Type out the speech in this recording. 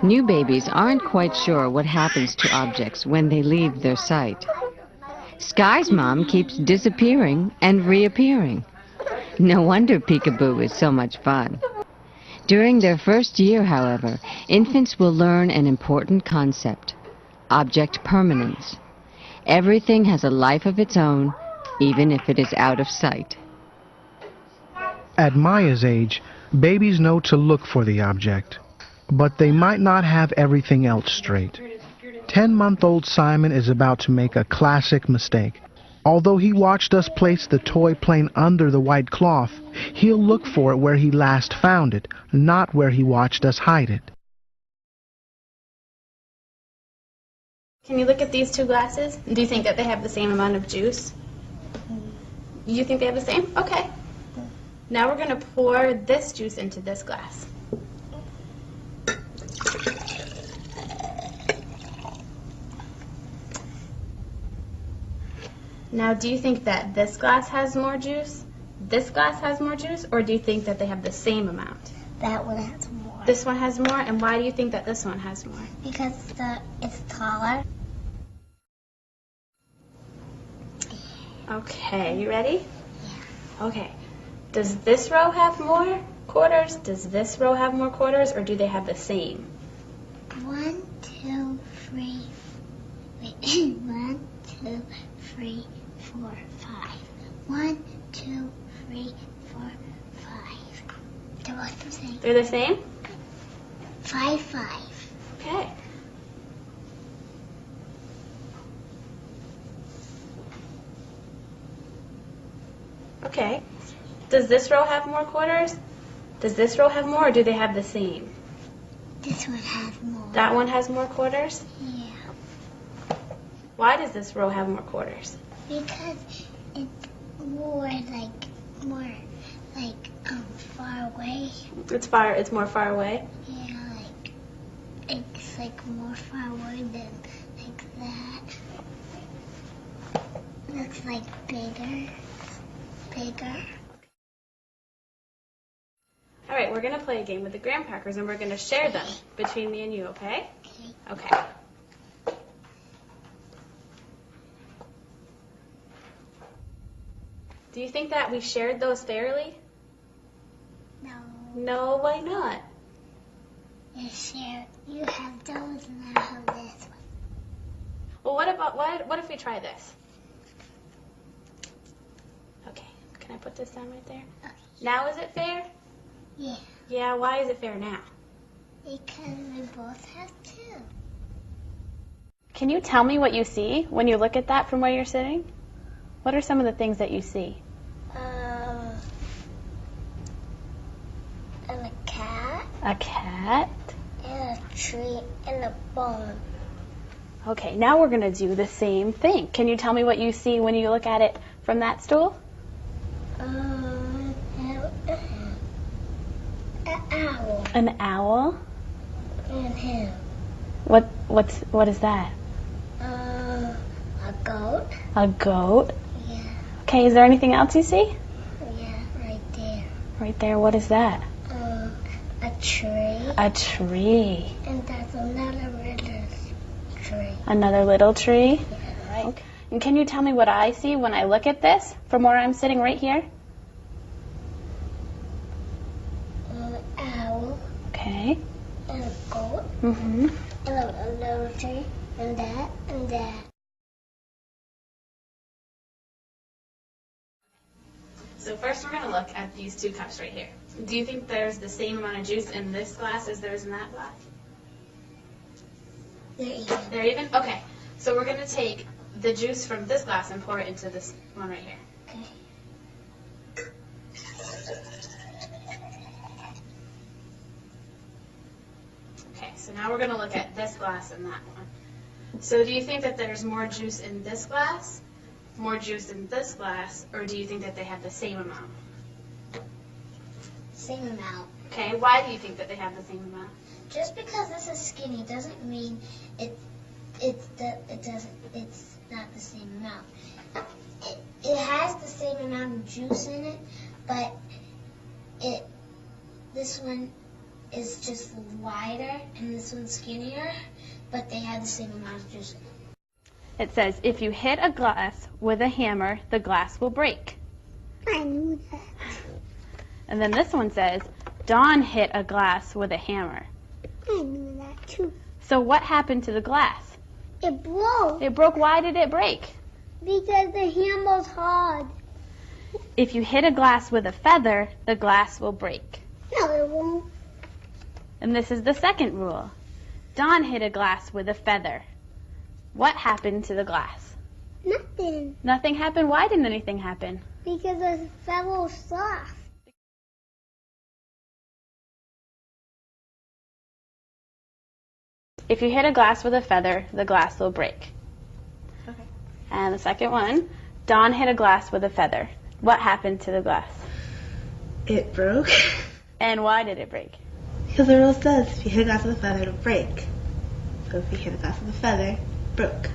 New babies aren't quite sure what happens to objects when they leave their sight. Sky's mom keeps disappearing and reappearing. No wonder peekaboo is so much fun. During their first year, however, infants will learn an important concept: object permanence. Everything has a life of its own, even if it is out of sight. At Maya's age, babies know to look for the object, but they might not have everything else straight. 10-month-old Simon is about to make a classic mistake. Although he watched us place the toy plane under the white cloth, he'll look for it where he last found it, not where he watched us hide it. Can you look at these two glasses? Do you think that they have the same amount of juice? You think they have the same? Okay. Now we're going to pour this juice into this glass. Now, do you think that this glass has more juice, this glass has more juice, or do you think that they have the same amount? That one has more. This one has more, and why do you think that this one has more? Because it's taller. Okay, you ready? Yeah. Okay. Does this row have more quarters? Does this row have more quarters, or do they have the same? 1, 2, 3. Wait. 1, 2, 3, 4, 5. 1, 2, 3, 4, 5. They're both the same. They're the same? 5, 5. Okay. Okay. Does this row have more quarters? Does this row have more, or do they have the same? This one has more. That one has more quarters? Yeah. Why does this row have more quarters? Because it's more far away. It's more far away? Yeah, it's more far away than that. Looks like bigger. All right, we're going to play a game with the graham crackers, and we're going to share them between me and you, okay? Okay. Okay. Do you think that we shared those fairly? No. No, why not? You have those and I have this one. Well, what if we try this? Okay, can I put this down right there? Okay. Now is it fair? Yeah. Yeah, why is it fair now? Because we both have two. Can you tell me what you see when you look at that from where you're sitting? What are some of the things that you see? And a cat. A cat. And a tree and a bone. Okay, now we're going to do the same thing. Can you tell me what you see when you look at it from that stool? An owl. An owl? And him. What is that? A goat. A goat? Yeah. Okay, is there anything else you see? Yeah, right there. Right there, what is that? A tree. A tree. And that's another little tree. Another little tree? Yeah, right. Okay. And can you tell me what I see when I look at this from where I'm sitting right here? An owl. Okay. And a goat. Mm-hmm. And a little tree. And that. And that. So first we're going to look at these two cups right here. Do you think there's the same amount of juice in this glass as there is in that glass? They're even. They're even? Okay. So we're going to take the juice from this glass and pour it into this one right here. Okay. Okay, so now we're going to look at this glass and that one. So do you think that there's more juice in this glass, more juice in this glass, or do you think that they have the same amount? Same amount. Okay, why do you think that they have the same amount? Just because this is skinny doesn't mean it's not the same amount. It has the same amount of juice in it, but this one is just wider and this one's skinnier, but they have the same amount of juice. It says, if you hit a glass with a hammer, the glass will break. I knew that. And then this one says, Dawn hit a glass with a hammer. I knew that too. So what happened to the glass? It broke. It broke. Why did it break? Because the hammer's hard. If you hit a glass with a feather, the glass will break. No, it won't. And this is the second rule. Dawn hit a glass with a feather. What happened to the glass? Nothing. Nothing happened? Why didn't anything happen? Because the feather was soft. If you hit a glass with a feather, the glass will break. Okay. And the second one, Dawn hit a glass with a feather. What happened to the glass? It broke. And why did it break? Because the rule says if you hit a glass with a feather, it'll break. So if you hit a glass with a feather, it broke.